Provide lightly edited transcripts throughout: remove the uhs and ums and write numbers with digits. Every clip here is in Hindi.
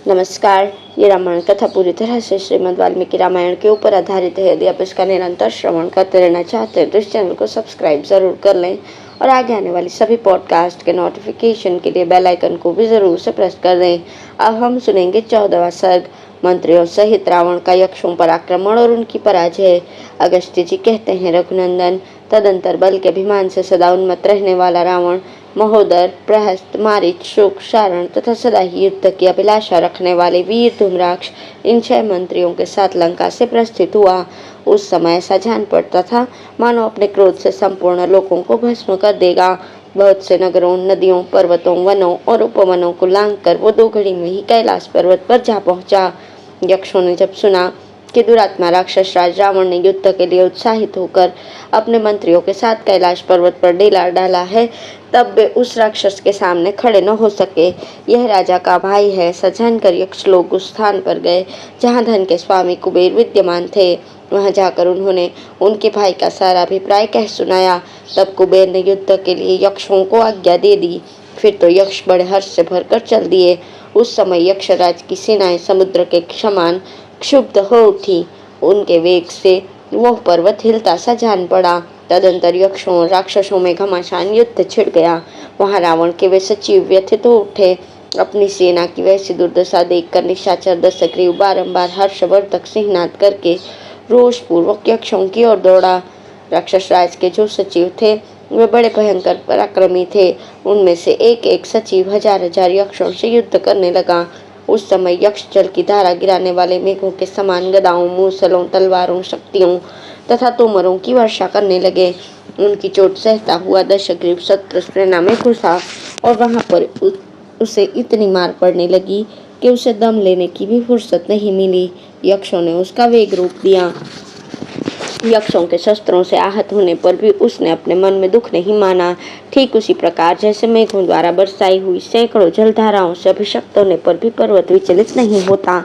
नमस्कार। ये रामायण कथा पूरी तरह से श्रीमद् वाल्मीकि रामायण के ऊपर आधारित है। यदि आप इसका निरंतर श्रवण करते रहना चाहते हैं तो इस चैनल को सब्सक्राइब जरूर कर लें और आगे आने वाली सभी पॉडकास्ट के नोटिफिकेशन के लिए बेल आइकन को भी जरूर से प्रेस कर दें। अब हम सुनेंगे 14वां सर्ग, मंत्रियों सहित रावण का यक्षों पर आक्रमण और उनकी पराजय। अगस्त्य जी कहते हैं, रघुनंदन, तदंतर बल के अभिमान से सदा उन्मत्त रहने वाला रावण महोदर, प्रहस्त, मारीच, शुक, शारण तथा सदा ही युद्ध की अभिलाषा रखने वाले वीर धूम्राक्ष इन 6 मंत्रियों के साथ लंका से प्रस्थित हुआ। उस समय ऐसा जान पड़ता था मानो अपने क्रोध से संपूर्ण लोगों को भस्म कर देगा। बहुत से नगरों, नदियों, पर्वतों, वनों और उपवनों को लांघकर वो 2 घड़ी में ही कैलाश पर्वत पर जा पहुंचा। यक्षों ने जब सुना कि दुरात्मा राक्षस राज रावण ने युद्ध के लिए उत्साहित होकर अपने मंत्रियों के साथ कैलाश पर्वत पर डेरा डाला है, तब वे उस राक्षस के सामने खड़े न हो सके। यह राजा का भाई है, ऐसा जानकर यक्ष लोग उस स्थान पर गए जहाँ धन के स्वामी कुबेर विद्यमान थे। वहां जाकर उन्होंने उनके भाई का सारा अभिप्राय कह सुनाया। तब कुबेर ने युद्ध के लिए यक्षों को आज्ञा दे दी। फिर तो यक्ष बड़े हर्ष से भरकर चल दिए। उस समय यक्षराज की सेनाएं समुद्र के समान क्षुब्ध हो उठी। उनके वेग से वह पर्वत हिलता सा जान पड़ा। तदंतर यक्षों और राक्षसों में घमासान युद्ध छिड़ गया। वहां रावण के वे सचिव व्यथित हो उठे। अपनी सेना की वैसी दुर्दशा देखकर निशाचर दशग्रीव बारंबार हर्षवर्धक सिंहनाद करके रोष पूर्वक यक्षों की ओर दौड़ा। राक्षस राज के जो सचिव थे वे बड़े भयंकर पराक्रमी थे। उनमें से एक एक सचिव हजार हजार यक्षों से युद्ध करने लगा। उस समय यक्ष जल की धारा गिराने वाले मेघों के समान गदाओं, मूसलों, तलवारों, शक्तियों तथा तोमरों की वर्षा करने लगे। उनकी चोट सहता हुआ दशग्रीव शत्रु सेना में घुसा और वहां पर उसे इतनी मार पड़ने लगी कि उसे दम लेने की भी फुर्सत नहीं मिली। यक्षों ने उसका वेग रोक दिया। यक्षों के शस्त्रों से आहत होने पर भी उसने अपने मन में दुख नहीं माना। ठीक उसी प्रकार जैसे मेघों द्वारा बरसाई हुई सैकड़ों जलधाराओं से अभिषक्त होने पर भी पर्वत विचलित नहीं होता,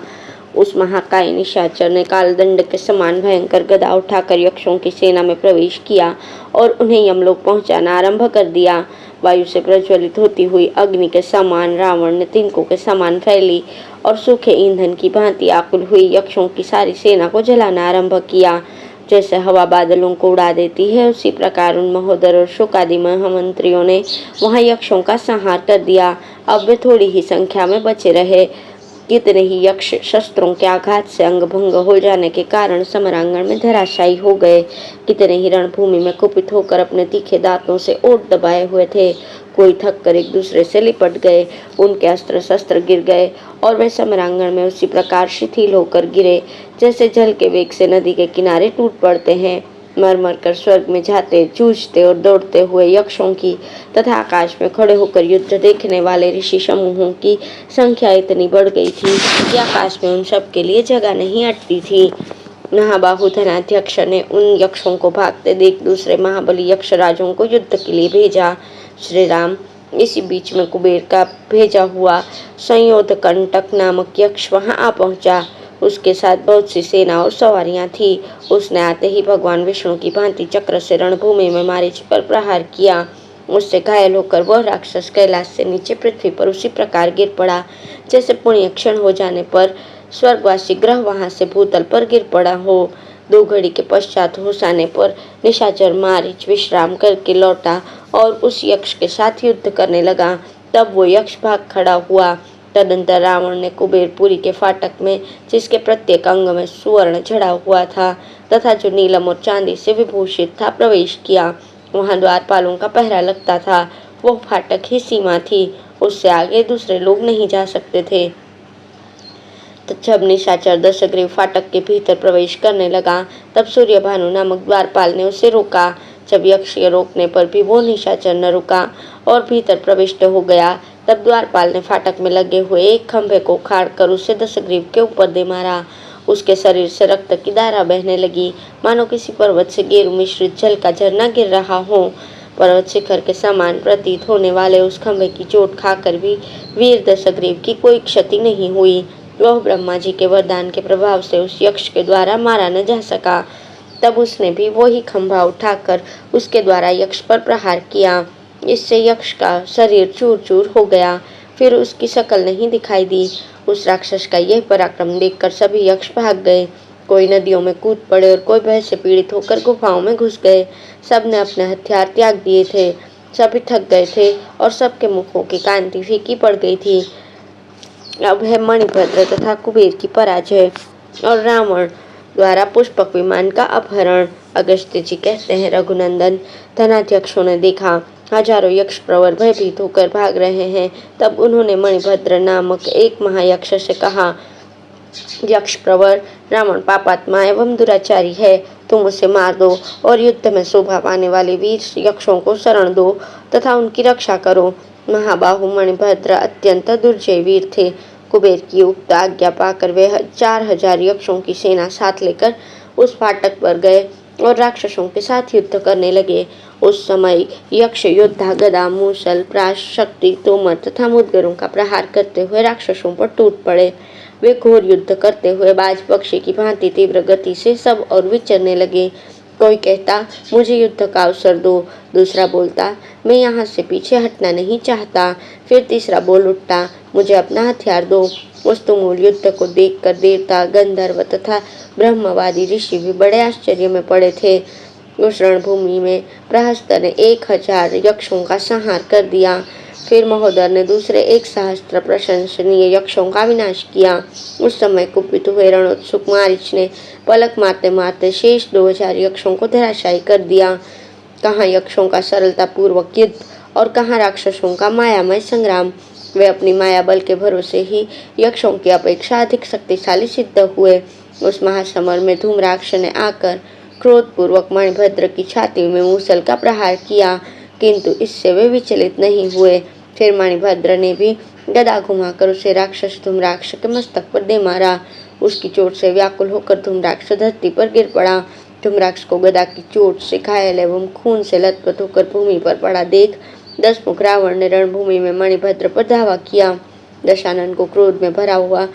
उस महाकाय निशाचर ने कालदंड के समान भयंकर गदा उठाकर यक्षों की सेना में प्रवेश किया और उन्हें यमलोक पहुंचाना आरंभ कर दिया। वायु से प्रज्वलित होती हुई अग्नि के समान रावण ने तिनकों के समान फैली और सूखे ईंधन की भांति आकुल हुई यक्षों की सारी सेना को जलाना आरंभ किया। जैसे हवा बादलों को उड़ा देती है, उसी प्रकार उन महोदर और शुकादि महामंत्रियों ने वहां यक्षों का संहार कर दिया। अब वे थोड़ी ही संख्या में बचे रहे। कितने ही यक्ष शस्त्रों के आघात से अंग भंग हो जाने के कारण समरांगण में धराशायी हो गए। कितने ही रणभूमि में कुपित होकर अपने तीखे दांतों से ओट दबाए हुए थे। कोई थक कर एक दूसरे से लिपट गए। उनके अस्त्र शस्त्र गिर गए और वे समरांगण में उसी प्रकार शिथिल होकर गिरे जैसे जल के वेग से नदी के किनारे टूट पड़ते हैं। मर मर कर स्वर्ग में जाते, जूझते और दौड़ते हुए यक्षों की तथा आकाश में खड़े होकर युद्ध देखने वाले ऋषि समूहों की संख्या इतनी बढ़ गई थी कि आकाश में उन सब के लिए जगह नहीं अटती थी। महाबाहु धनाध्यक्ष ने उन यक्षों को भागते देख दूसरे महाबली यक्षराजों को युद्ध के लिए भेजा। श्री राम इसी बीच में कुबेर का भेजा हुआ संयोध कंटक नामक यक्ष वहां आ पहुंचा। उसके साथ बहुत सी सेना और सवारियां थी। उसने आते ही भगवान विष्णु की भांति चक्र से रणभूमि में मारीच पर प्रहार किया। उससे घायल होकर वह राक्षस कैलाश से नीचे पृथ्वी पर उसी प्रकार गिर पड़ा जैसे पुण्य क्षण हो जाने पर स्वर्गवासी ग्रह वहां से भूतल पर गिर पड़ा हो। 2 घड़ी के पश्चात होश आने पर निशाचर मारीच विश्राम करके लौटा और उस यक्ष के साथ युद्ध करने लगा। तब वो यक्ष भाग खड़ा हुआ। तदंतर रावण ने कुबेरपुरी के फाटक में, जिसके प्रत्येक अंग में सुवर्ण जड़ा हुआ था तथा जो नीलम और चांदी से विभूषित था, प्रवेश किया। वहां द्वारपालों का पहरा लगता था। वो फाटक ही सीमा थी, उससे आगे दूसरे लोग नहीं जा सकते थे। तो जब निशाचर दशग्रीव फाटक के भीतर प्रवेश करने लगा, तब सूर्यभानु नामक द्वारपाल ने उसे रोका। जब यक्ष के रोकने पर भी वो निशाचर न रुका और भीतर प्रविष्ट हो गया, तब द्वारपाल ने फाटक में लगे हुए एक खंभे को उखाड़ कर उसे दशग्रीव के ऊपर दे मारा। उसके शरीर से रक्त की धारा बहने लगी, मानो किसी पर्वत से गेरू मिश्रित जल का झरना गिर रहा हो। पर्वत शिखर के समान प्रतीत होने वाले उस खंभे की चोट खाकर भी वीर दशग्रीव की कोई क्षति नहीं हुई। वह ब्रह्मा जी के वरदान के प्रभाव से उस यक्ष के द्वारा मारा न जा सका। तब उसने भी वही खंभा उठाकर उसके द्वारा यक्ष पर प्रहार किया। इससे यक्ष का शरीर चूर चूर हो गया। फिर उसकी शक्ल नहीं दिखाई दी। उस राक्षस का यह पराक्रम देखकर सभी यक्ष भाग गए। कोई नदियों में कूद पड़े और कोई भय से पीड़ित होकर गुफाओं में घुस गए। सबने अपने हथियार त्याग दिए थे, सभी थक गए थे और सबके मुखों की कांति फीकी पड़ गई थी। अब है मणिभद्र तथा कुबेर की पराजय और रावण द्वारा पुष्पक विमान का अपहरण। अगस्त्य जी कहते हैं, रघुनंदन, धनाध्यक्षों ने देखा हजारों यक्ष प्रवर भयभीत होकर भाग रहे हैं। तब उन्होंने मणिभद्र नामक एक महायक्ष से कहा, यक्ष प्रवर, रावण पापात्मा एवं दुराचारी है, तुम उसे मार दो और युद्ध में शोभा पाने वाले वीर यक्षों को शरण दो तथा उनकी रक्षा करो। महाबाहु मणिभद्र अत्यंत दुर्जय वीर थे। कुबेर की उक्त आज्ञा पाकर वे 4000 यक्षों की सेना साथ लेकर उस फाटक पर गए और राक्षसों के साथ युद्ध करने लगे। उस समय यक्ष योद्धा गदा, मूसल, प्राश, शक्ति, तोमर तथा मुदगरों का प्रहार करते हुए राक्षसों पर टूट पड़े। वे घोर युद्ध करते हुए बाज पक्षी की भांति तीव्र गति से सब और विचरने लगे। कोई कहता, मुझे युद्ध का अवसर दो। दूसरा बोलता, मैं यहाँ से पीछे हटना नहीं चाहता। फिर तीसरा बोल उठता, मुझे अपना हथियार दो। उस तुमुल युद्ध को देखकर देवता, गंधर्व तथा ब्रह्मवादी ऋषि भी बड़े आश्चर्य में पड़े थे। उस रणभूमि में प्रहस्त ने 1000 यक्षों का संहार कर दिया। फिर महोदर ने दूसरे 1000 प्रशंसनीय यक्षों का विनाश किया। उस समय कुपित हुए रणोत्सुक मारीच ने पलक मारते मारते शेष 2000 यक्षों को धराशायी कर दिया। कहाँ यक्षों का सरलता पूर्वक युद्ध और कहाँ राक्षसों का मायामय संग्राम। वे अपनी माया बल के भरोसे ही यक्षों की अपेक्षा अधिक शक्तिशाली सिद्ध हुए। उस महासमर में धूम्राक्ष ने आकर क्रोधपूर्वक मणिभद्र की छाती में मूसल का प्रहार किया, किंतु इससे वे विचलित नहीं हुए। फिर मणिभद्र ने भी गदा घुमाकर उसे राक्षस धूम्राक्ष के मस्तक पर दे मारा। उसकी चोट से व्याकुल होकर धूम्राक्ष धरती पर गिर पड़ा। धूम्राक्ष को गदा की चोट से घायल एवं खून से लथपथ होकर भूमि पर पड़ा देख 10 मुख रावण ने रणभूमि में मणिभद्र पर धावा किया। दशानन को क्रोध में भरा हुआ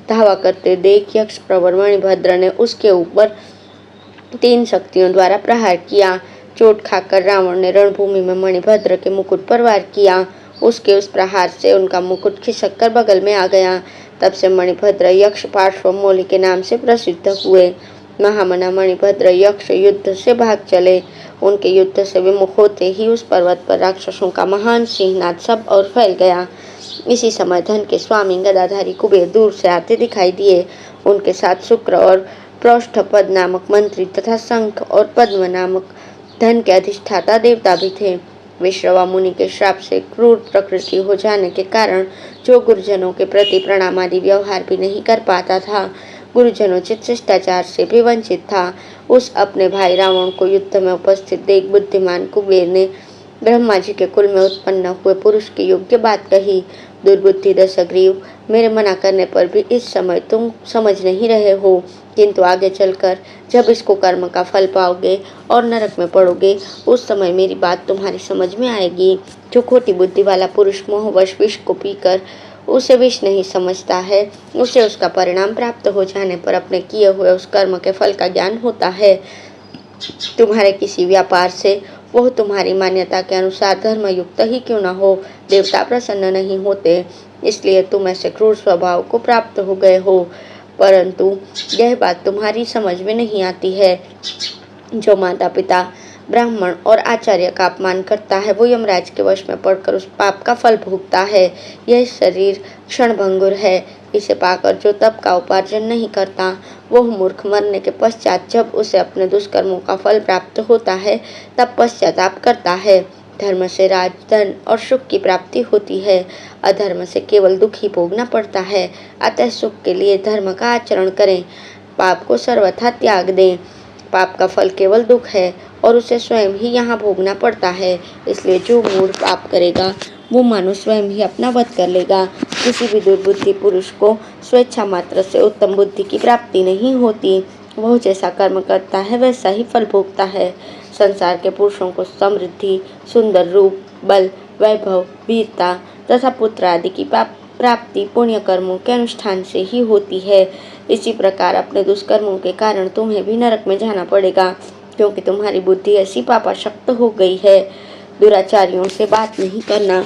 धावा करते देख यक्ष प्रवर मणिभद्र ने उसके ऊपर 3 शक्तियों द्वारा प्रहार किया। चोट खाकर रावण ने रणभूमि में मणिभद्र के मुकुट पर वार किया। उसके उस प्रहार से उनका मुकुट खिसक कर बगल में आ गया। तब से मणिभद्र यक्ष पार्श्वमौली के नाम से प्रसिद्ध हुए। महामना मणिभद्र यक्ष युद्ध से भाग चले। उनके युद्ध से विमुख होते ही उस पर्वत पर राक्षसों का महान सिंहनाद सब और फैल गया। इसी समय धन के स्वामी गदाधारी कुबेर दूर से आते दिखाई दिए। उनके साथ शुक्र और पृष्ठपद नामक मंत्री तथा शंख और पद्म नामक धन के अधिष्ठाता देवता भी थे। विश्रवा मुनि के श्राप से क्रूर प्रकृति हो जाने के कारण जो गुरुजनों के प्रति प्रणाम आदि व्यवहार भी नहीं कर पाता था, गुरुजनोचित शिष्टाचार से भी वंचित था, उस अपने भाई रावण को युद्ध में उपस्थित देख बुद्धिमान कुबेर ने ब्रह्मा जी के कुल में उत्पन्न हुए पुरुष की योग्य बात कही। दुर्बुद्धि दशग्रीव, मेरे मना करने पर भी इस समय तुम समझ नहीं रहे हो, किंतु आगे चलकर जब इसको कर्म का फल पाओगे और नरक में पड़ोगे, उस समय मेरी बात तुम्हारी समझ में आएगी। जो खोटी बुद्धि वाला पुरुष मोहवश विष को पीकर उसे विष नहीं समझता है, उसे उसका परिणाम प्राप्त हो जाने पर अपने किए हुए उस कर्म के फल का ज्ञान होता है। तुम्हारे किसी व्यापार से वह तुम्हारी मान्यता के अनुसार धर्मयुक्त ही क्यों न हो, देवता प्रसन्न नहीं होते, इसलिए तुम ऐसे क्रूर स्वभाव को प्राप्त हो गए हो। परंतु यह बात तुम्हारी समझ में नहीं आती है। जो माता पिता, ब्राह्मण और आचार्य का अपमान करता है, वो यमराज के वश में पड़कर उस पाप का फल भोगता है। यह शरीर क्षणभंगुर है, इसे पाकर जो तप का उपार्जन नहीं करता, वह मूर्ख मरने के पश्चात जब उसे अपने दुष्कर्मों का फल प्राप्त होता है, तब पश्चाताप करता है। धर्म से राज, धन और सुख की प्राप्ति होती है, अधर्म से केवल दुख ही भोगना पड़ता है। अतः सुख के लिए धर्म का आचरण करें, पाप को सर्वथा त्याग दें। पाप का फल केवल दुख है और उसे स्वयं ही यहाँ भोगना पड़ता है, इसलिए जो मूढ़ पाप करेगा वो मानो स्वयं ही अपना वध कर लेगा। किसी भी दुर्बुद्धि पुरुष को स्वेच्छा मात्र से उत्तम बुद्धि की प्राप्ति नहीं होती, वह जैसा कर्म करता है वैसा ही फल भोगता है। संसार के पुरुषों को समृद्धि, सुंदर रूप, बल, वैभव, वीरता तथा पुत्र आदि की प्राप्ति पुण्य कर्मों के अनुष्ठान से ही होती है। इसी प्रकार अपने दुष्कर्मों के कारण तुम्हें भी नरक में जाना पड़ेगा, क्योंकि तुम्हारी बुद्धि ऐसी पापाशक्त हो गई है। दुराचारियों से बात नहीं करना,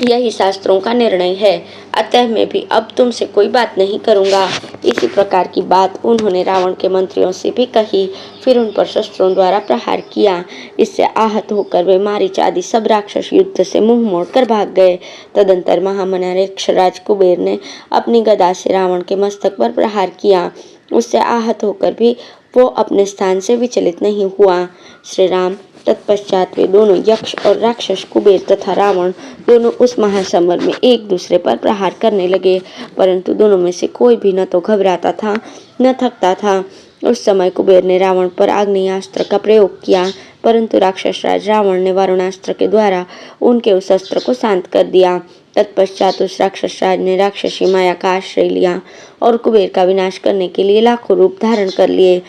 यही शास्त्रों का निर्णय है। अतः मैं भी अब तुमसे कोई बात नहीं करूँगा। इसी प्रकार की बात उन्होंने रावण के मंत्रियों से भी कही। फिर उन पर शस्त्रों द्वारा प्रहार किया। इससे आहत होकर वे मारीच आदि सब राक्षस युद्ध से मुंह मोड़कर भाग गए। तदंतर महामना यक्षराज कुबेर ने अपनी गदा से रावण के मस्तक पर प्रहार किया। उससे आहत होकर भी वो अपने स्थान से विचलित नहीं हुआ। श्री राम तत्पश्चात वे दोनों यक्ष और राक्षस कुबेर तथा रावण दोनों उस महासमर में एक दूसरे पर प्रहार करने लगे, परंतु दोनों में से कोई भी न तो घबराता था न थकता था। उस समय कुबेर ने रावण पर आग्नेयास्त्र का प्रयोग किया, परंतु राक्षस राज रावण ने वरुणास्त्र के द्वारा उनके उस अस्त्र को शांत कर दिया। तत्पश्चात उस राक्षस राज ने राक्षसी माया का आश्रय लिया और कुबेर का विनाश करने के लिए लाखों रूप धारण कर लिए।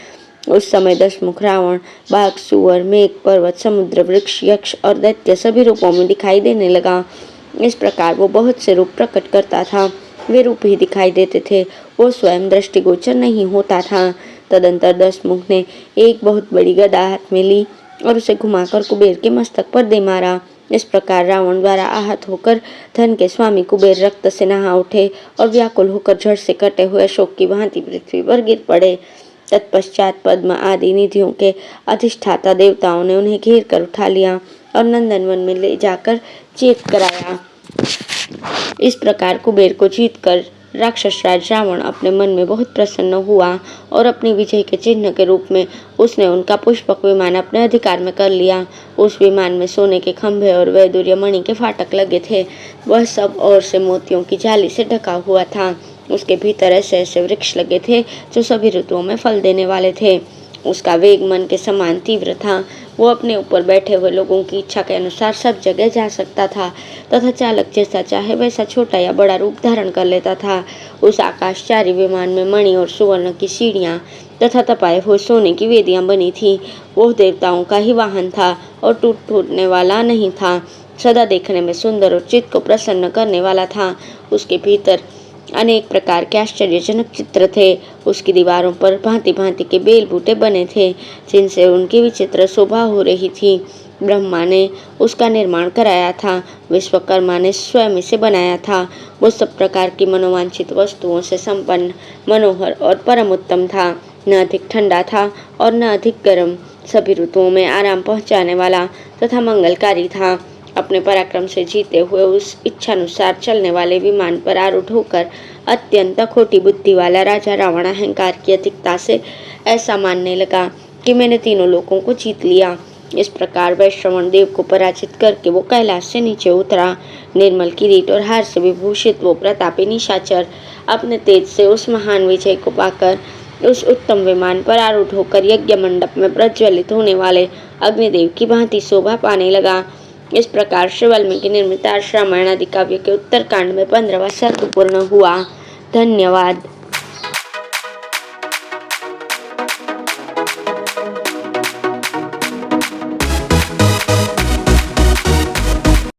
उस समय दशमुख रावण बाघ, सुअर, मेघ, पर्वत, समुद्र, वृक्ष, यक्ष और दैत्य सभी रूपों में दिखाई देने लगा। इस प्रकार वो बहुत से रूप प्रकट करता था। वे रूप ही दिखाई देते थे, वो स्वयं दृष्टिगोचर नहीं होता था। तदंतर दशमुख ने एक बहुत बड़ी गदा हाथ में ली और उसे घुमाकर कुबेर के मस्तक पर दे मारा। इस प्रकार रावण द्वारा आहत होकर धन के स्वामी कुबेर रक्त से नहा उठे और व्याकुल होकर झड़ से कटे हुए अशोक की भांति पृथ्वी पर गिर पड़े। तत्पश्चात पद्म आदि निधियों के अधिष्ठाता देवताओं ने उन्हें घेर कर उठा लिया और नंदनवन में ले जाकर चेत कराया। इस प्रकार कुबेर को जीतकर राक्षस राज रावण अपने मन में बहुत प्रसन्न हुआ और अपनी विजय के चिन्ह के रूप में उसने उनका पुष्पक विमान अपने अधिकार में कर लिया। उस विमान में सोने के खंभे और वैदुर्य मणि के फाटक लगे थे। वह सब ओर से मोतियों की जाली से ढका हुआ था। उसके भीतर ऐसे ऐसे वृक्ष लगे थे जो सभी ऋतुओं में फल देने वाले थे। उसका वेग मन के समान तीव्र था। वो अपने ऊपर बैठे हुए लोगों की इच्छा के अनुसार सब जगह जा सकता था तथा चालक जैसा चाहे वैसा छोटा या बड़ा रूप धारण कर लेता था। उस आकाशचारी विमान में मणि और सुवर्ण की सीढ़ियाँ तथा तपाए हुए सोने की वेदियाँ बनी थी। वो देवताओं का ही वाहन था और टूटने वाला नहीं था। सदा देखने में सुंदर और चित्त को प्रसन्न करने वाला था। उसके भीतर अनेक प्रकार के आश्चर्यजनक चित्र थे। उसकी दीवारों पर भांति भांति के बेल बूटे बने थे जिनसे उनकी विचित्र शोभा हो रही थी। ब्रह्मा ने उसका निर्माण कराया था, विश्वकर्मा ने स्वयं इसे बनाया था। वो सब प्रकार की मनोवांछित वस्तुओं से संपन्न, मनोहर और परम उत्तम था। न अधिक ठंडा था और न अधिक गर्म, सभी ऋतुओं में आराम पहुंचाने वाला तथा मंगलकारी था। अपने पराक्रम से जीते हुए उस इच्छानुसार चलने वाले विमान पर आरूढ़ होकर अत्यंत खोटी बुद्धि वाला राजा रावण अहंकार की अधिकता से ऐसा मानने लगा कि मैंने तीनों लोकों को जीत लिया। इस प्रकार वैश्रवण देव को पराजित करके वो कैलाश से नीचे उतरा। निर्मल किरीट और हार से विभूषित वो प्रतापी निशाचर अपने तेज से उस महान विजय को पाकर उस उत्तम विमान पर आरूढ़ होकर यज्ञ मंडप में प्रज्वलित होने वाले अग्निदेव की भांति शोभा पाने लगा। इस प्रकार श्री वाल्मीकि निर्मित आर्ष रामायण आदि काव्य के उत्तरकांड में 15वां सर्ग पूर्ण हुआ। धन्यवाद।